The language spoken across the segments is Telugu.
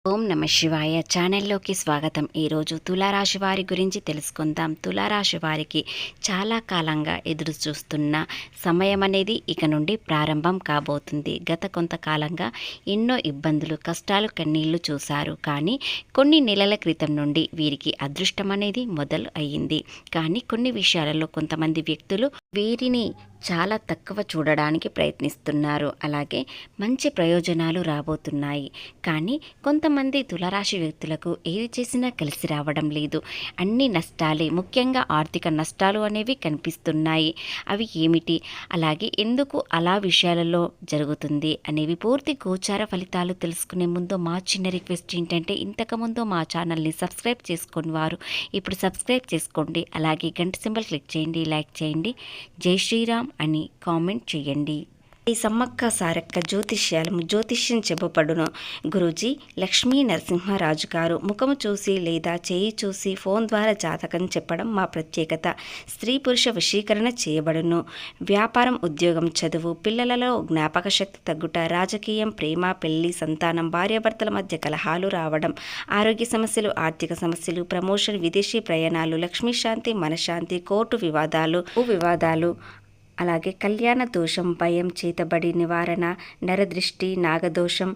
ఓం నమ శివాయ ఛానల్లోకి స్వాగతం. ఈరోజు తులారాశి వారి గురించి తెలుసుకుందాం. తులారాశి వారికి చాలా కాలంగా ఎదురు చూస్తున్న సమయం అనేది ఇక నుండి ప్రారంభం కాబోతుంది. గత కొంతకాలంగా ఎన్నో ఇబ్బందులు, కష్టాలు, కన్నీళ్లు చూశారు. కానీ కొన్ని నెలల క్రితం నుండి వీరికి అదృష్టం అనేది మొదలు అయ్యింది. కానీ కొన్ని విషయాలలో కొంతమంది వ్యక్తులు వీరిని చాలా తక్కువ చూడడానికి ప్రయత్నిస్తున్నారు. అలాగే మంచి ప్రయోజనాలు రాబోతున్నాయి. కానీ కొంతమంది తులారాశి వ్యక్తులకు ఏది చేసినా కలిసి రావడం లేదు. అన్ని నష్టాలే, ముఖ్యంగా ఆర్థిక నష్టాలు అనేవి కనిపిస్తున్నాయి. అవి ఏమిటి, అలాగే ఎందుకు అలా విషయాలలో జరుగుతుంది అనేవి పూర్తి గోచార ఫలితాలు తెలుసుకునే ముందు మా చిన్న రిక్వెస్ట్ ఏంటంటే, ఇంతకుముందు మా ఛానల్ని సబ్స్క్రైబ్ చేసుకుని వారు ఇప్పుడు సబ్స్క్రైబ్ చేసుకోండి. అలాగే గంట సింబల్ క్లిక్ చేయండి, లైక్ చేయండి, జై శ్రీరామ్ అని కామెంట్ చేయండి. ఈ సమ్మక్క సారక్క జ్యోతిష్యం చెప్పబడును. గురూజీ లక్ష్మీ నరసింహరాజు గారు ముఖము చూసి లేదా చేయి చూసి ఫోన్ ద్వారా జాతకం చెప్పడం మా ప్రత్యేకత. స్త్రీ పురుష వశీకరణ చేయబడును. వ్యాపారం, ఉద్యోగం, చదువు, పిల్లలలో జ్ఞాపక శక్తి తగ్గుట, రాజకీయం, ప్రేమ, పెళ్లి, సంతానం, భార్యాభర్తల మధ్య కలహాలు రావడం, ఆరోగ్య సమస్యలు, ఆర్థిక సమస్యలు, ప్రమోషన్, విదేశీ ప్రయాణాలు, లక్ష్మీ శాంతి, మనశ్శాంతి, కోర్టు వివాదాలు, అలాగే కళ్యాణ దోషం, భయం, చేతబడి నివారణ, నరదృష్టి, నాగదోషం,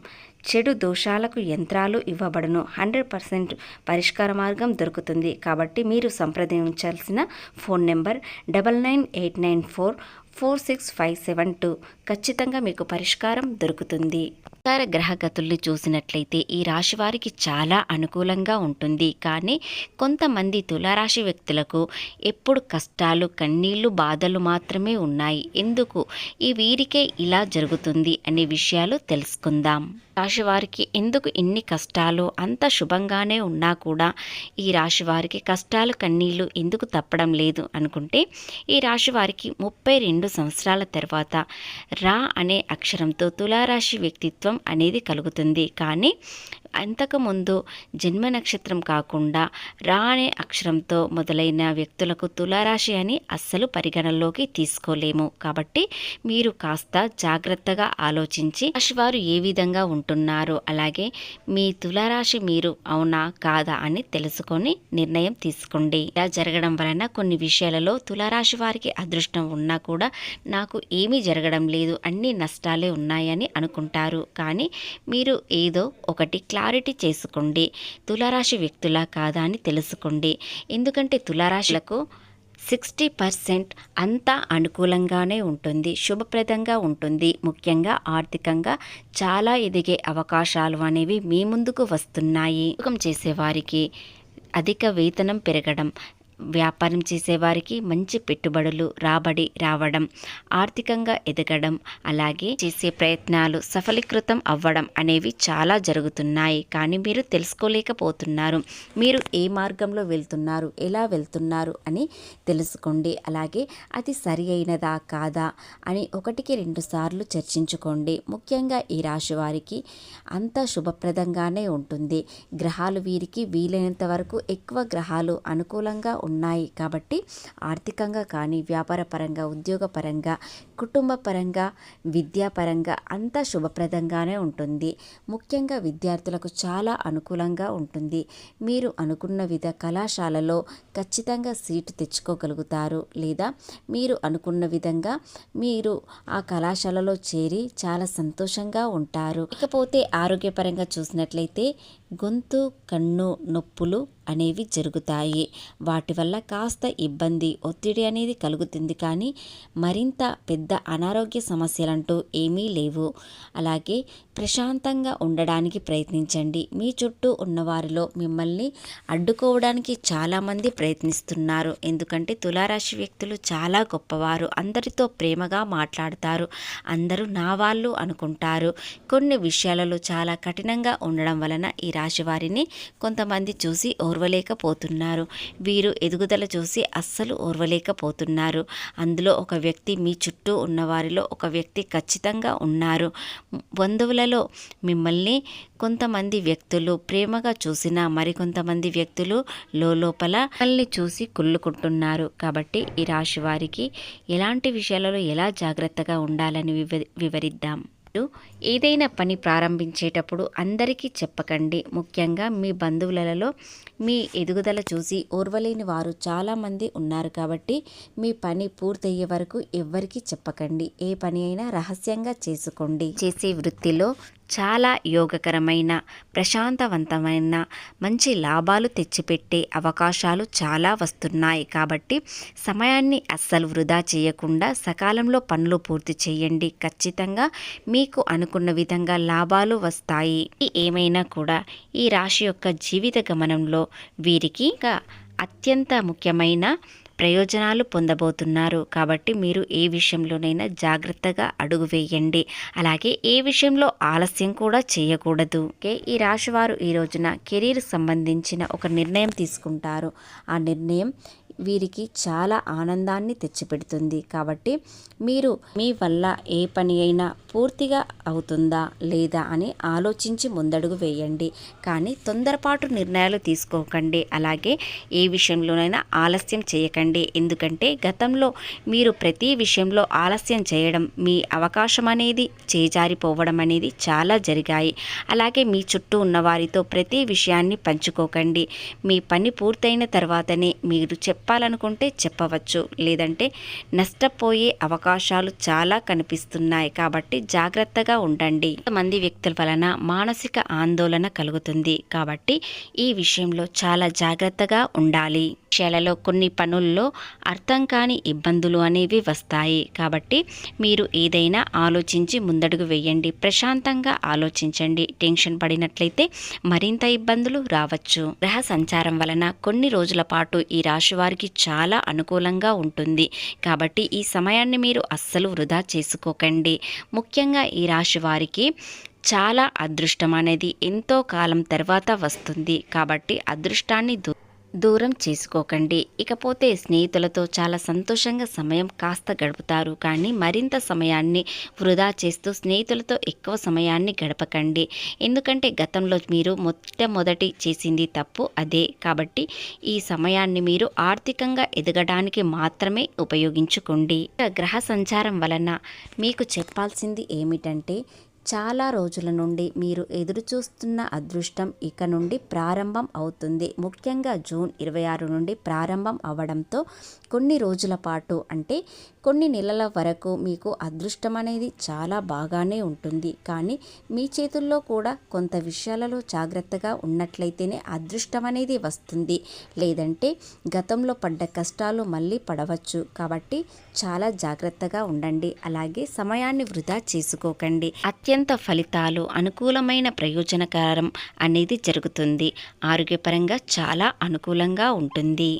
చెడు దోషాలకు యంత్రాలు ఇవ్వబడును. 100% పరిష్కార మార్గం దొరుకుతుంది. కాబట్టి మీరు సంప్రదించాల్సిన ఫోన్ నెంబర్ 9989446572. ఖచ్చితంగా మీకు పరిష్కారం దొరుకుతుంది. గ్రహగతుల్ని చూసినట్లయితే ఈ రాశి వారికి చాలా అనుకూలంగా ఉంటుంది. కానీ కొంతమంది తులారాశి వ్యక్తులకు ఎప్పుడు కష్టాలు, కన్నీళ్లు, బాధలు మాత్రమే ఉన్నాయి. ఎందుకు ఈ వీరికే ఇలా జరుగుతుంది అనే విషయాలు తెలుసుకుందాం. రాశి వారికి ఎందుకు ఇన్ని కష్టాలు, అంత శుభంగానే ఉన్నా కూడా ఈ రాశి వారికి కష్టాలు, కన్నీళ్లు ఎందుకు తప్పడం లేదు అనుకుంటే, ఈ రాశి వారికి 32 సంవత్సరాల తర్వాత రా అనే అక్షరంతో తులారాశి వ్యక్తిత్వం అనేది కలుగుతుంది. కానీ అంతకుముందు జన్మ నక్షత్రం కాకుండా రా అనే అక్షరంతో మొదలైన వ్యక్తులకు తులారాశి అని అస్సలు పరిగణలోకి తీసుకోలేము. కాబట్టి మీరు కాస్త జాగ్రత్తగా ఆలోచించి రాశివారు ఏ విధంగా ఉంటున్నారో, అలాగే మీ తులారాశి మీరు అవునా కాదా అని తెలుసుకొని నిర్ణయం తీసుకోండి. ఇలా జరగడం వలన కొన్ని విషయాలలో తులారాశి వారికి అదృష్టం ఉన్నా కూడా నాకు ఏమీ జరగడం లేదు, అన్ని నష్టాలే ఉన్నాయని అనుకుంటారు. కానీ మీరు ఏదో ఒకటి క్లారిటీ చేసుకోండి. తులారాశి వ్యక్తులా కాదా అని తెలుసుకోండి. ఎందుకంటే తులారాశులకు 60% అంతా అనుకూలంగానే ఉంటుంది, శుభప్రదంగా ఉంటుంది. ముఖ్యంగా ఆర్థికంగా చాలా ఎదిగే అవకాశాలు అనేవి మీ ముందుకు వస్తున్నాయి. ఉద్యోగం చేసేవారికి అధిక వేతనం పెరగడం, వ్యాపారం చేసేవారికి మంచి పెట్టుబడులు, రాబడి రావడం, ఆర్థికంగా ఎదగడం, అలాగే చేసే ప్రయత్నాలు సఫలీకృతం అవ్వడం అనేవి చాలా జరుగుతున్నాయి. కానీ మీరు తెలుసుకోలేకపోతున్నారు. మీరు ఏ మార్గంలో వెళ్తున్నారు, ఎలా వెళ్తున్నారు అని తెలుసుకోండి. అలాగే అది సరి అయినదా కాదా అని 1-2 సార్లు చర్చించుకోండి. ముఖ్యంగా ఈ రాశి వారికి అంతా శుభప్రదంగానే ఉంటుంది. గ్రహాలు వీరికి వీలైనంత వరకు ఎక్కువ గ్రహాలు అనుకూలంగా ఉన్నాయి. కాబట్టి ఆర్థికంగా కానీ, వ్యాపారపరంగా, ఉద్యోగపరంగా, కుటుంబ పరంగా, విద్యాపరంగా అంతా శుభప్రదంగానే ఉంటుంది. ముఖ్యంగా విద్యార్థులకు చాలా అనుకూలంగా ఉంటుంది. మీరు అనుకున్న కళాశాలలో ఖచ్చితంగా సీటు తెచ్చుకోగలుగుతారు. లేదా మీరు అనుకున్న విధంగా మీరు ఆ కళాశాలలో చేరి చాలా సంతోషంగా ఉంటారు. ఇకపోతే ఆరోగ్యపరంగా చూసినట్లయితే గొంతు, కన్ను నొప్పులు అనేవి జరుగుతాయి. వాటి వల్ల కాస్త ఇబ్బంది, ఒత్తిడి అనేది కలుగుతుంది. కానీ మరింత పెద్ద అనారోగ్య సమస్యలంటూ ఏమీ లేవు. అలాగే ప్రశాంతంగా ఉండడానికి ప్రయత్నించండి. మీ చుట్టూ ఉన్నవారిలో మిమ్మల్ని అడ్డుకోవడానికి చాలామంది ప్రయత్నిస్తున్నారు. ఎందుకంటే తులారాశి వ్యక్తులు చాలా గొప్పవారు, అందరితో ప్రేమగా మాట్లాడతారు, అందరూ నా వాళ్ళు అనుకుంటారు. కొన్ని విషయాలలో చాలా కఠినంగా ఉండడం వలన ఈ రాశి వారిని కొంతమంది చూసి ఓర్వలేకపోతున్నారు. వీరు ఎదుగుదల చూసి అస్సలు ఓర్వలేకపోతున్నారు. అందులో ఒక వ్యక్తి, మీ చుట్టూ ఉన్నవారిలో ఒక వ్యక్తి ఖచ్చితంగా ఉన్నారు. బంధువులలో మిమ్మల్ని కొంతమంది వ్యక్తులు ప్రేమగా చూసినా మరికొంతమంది వ్యక్తులు లోపల మిమ్మల్ని చూసి కుళ్ళుకుంటున్నారు. కాబట్టి ఈ రాశి వారికి ఎలాంటి విషయాలలో ఎలా జాగ్రత్తగా ఉండాలని వివరిద్దాం. ఏదైనా పని ప్రారంభించేటప్పుడు అందరికీ చెప్పకండి. ముఖ్యంగా మీ బంధువులలో మీ ఎదుగుదల చూసి ఓర్వలేని వారు చాలామంది ఉన్నారు కాబట్టి మీ పని పూర్తయ్యే వరకు ఎవ్వరికీ చెప్పకండి. ఏ పని అయినా రహస్యంగా చేసుకోండి. చేసే వృత్తిలో చాలా యోగకరమైన, ప్రశాంతవంతమైన, మంచి లాభాలు తెచ్చిపెట్టే అవకాశాలు చాలా వస్తున్నాయి. కాబట్టి సమయాన్ని అస్సలు వృధా చేయకుండా సకాలంలో పనులు పూర్తి చేయండి. ఖచ్చితంగా మీకు అనుకున్న విధంగా లాభాలు వస్తాయి. ఏమైనా కూడా ఈ రాశి యొక్క జీవిత గమనంలో వీరికి అత్యంత ముఖ్యమైన ప్రయోజనాలు పొందబోతున్నారు. కాబట్టి మీరు ఏ విషయంలోనైనా జాగ్రత్తగా అడుగు వేయండి. అలాగే ఏ విషయంలో ఆలస్యం కూడా చేయకూడదు. ఈ రాశి వారు ఈ రోజున కెరీర్ సంబంధించిన ఒక నిర్ణయం తీసుకుంటారు. ఆ నిర్ణయం వీరికి చాలా ఆనందాన్ని తెచ్చిపెడుతుంది. కాబట్టి మీరు మీ వల్ల ఏ పని అయినా పూర్తిగా అవుతుందా లేదా అని ఆలోచించి ముందడుగు వేయండి. కానీ తొందరపాటు నిర్ణయాలు తీసుకోకండి. అలాగే ఏ విషయంలోనైనా ఆలస్యం చేయకండి. ఎందుకంటే గతంలో మీరు ప్రతి విషయంలో ఆలస్యం చేయడం, మీ అవకాశం అనేది చేజారిపోవడం అనేది చాలా జరిగాయి. అలాగే మీ చుట్టూ ఉన్న వారితో ప్రతి విషయాన్ని పంచుకోకండి. మీ పని పూర్తయిన తర్వాతనే మీరు చెప్పాలనుకుంటే చెప్పవచ్చు. లేదంటే నష్టపోయే అవకాశాలు చాలా కనిపిస్తున్నాయి. కాబట్టి జాగ్రత్తగా ఉండండి. కొంతమంది వ్యక్తుల వలన మానసిక ఆందోళన కలుగుతుంది. కాబట్టి ఈ విషయంలో చాలా జాగ్రత్తగా ఉండాలి. విషయాలలో కొన్ని పనుల్లో అర్థం కాని ఇబ్బందులు అనేవి వస్తాయి. కాబట్టి మీరు ఏదైనా ఆలోచించి ముందడుగు వేయండి. ప్రశాంతంగా ఆలోచించండి. టెన్షన్ పడినట్లయితే మరింత ఇబ్బందులు రావచ్చు. గ్రహ సంచారం వలన కొన్ని రోజుల పాటు ఈ రాశి వారికి చాలా అనుకూలంగా ఉంటుంది. కాబట్టి ఈ సమయాన్ని మీరు అస్సలు వృధా చేసుకోకండి. ముఖ్యంగా ఈ రాశి వారికి చాలా అదృష్టం అనేది ఎంతో కాలం తర్వాత వస్తుంది. కాబట్టి అదృష్టాన్ని దూరం చేసుకోకండి. ఇకపోతే స్నేహితులతో చాలా సంతోషంగా సమయం కాస్త గడుపుతారు. కానీ మరింత సమయాన్ని వృధా చేస్తూ స్నేహితులతో ఎక్కువ సమయాన్ని గడపకండి. ఎందుకంటే గతంలో మీరు మొట్టమొదటి చేసింది తప్పు అదే. కాబట్టి ఈ సమయాన్ని మీరు ఆర్థికంగా ఎదగడానికి మాత్రమే ఉపయోగించుకోండి. గ్రహ సంచారం వలన మీకు చెప్పాల్సింది ఏమిటంటే చాలా రోజుల నుండి మీరు ఎదురుచూస్తున్న అదృష్టం ఇక నుండి ప్రారంభం అవుతుంది. ముఖ్యంగా జూన్ 26 నుండి ప్రారంభం అవ్వడంతో కొన్ని రోజుల పాటు అంటే కొన్ని నెలల వరకు మీకు అదృష్టం అనేది చాలా బాగానే ఉంటుంది. కానీ మీ చేతుల్లో కూడా కొంత విషయాలలో జాగ్రత్తగా ఉన్నట్లయితేనే అదృష్టం అనేది వస్తుంది. లేదంటే గతంలో పడ్డ కష్టాలు మళ్ళీ పడవచ్చు. కాబట్టి చాలా జాగ్రత్తగా ఉండండి. అలాగే సమయాన్ని వృధా చేసుకోకండి. అత్యంత ఫలితాలు, అనుకూలమైన ప్రయోజనకరం అనేది జరుగుతుంది. ఆరోగ్యపరంగా చాలా అనుకూలంగా ఉంటుంది.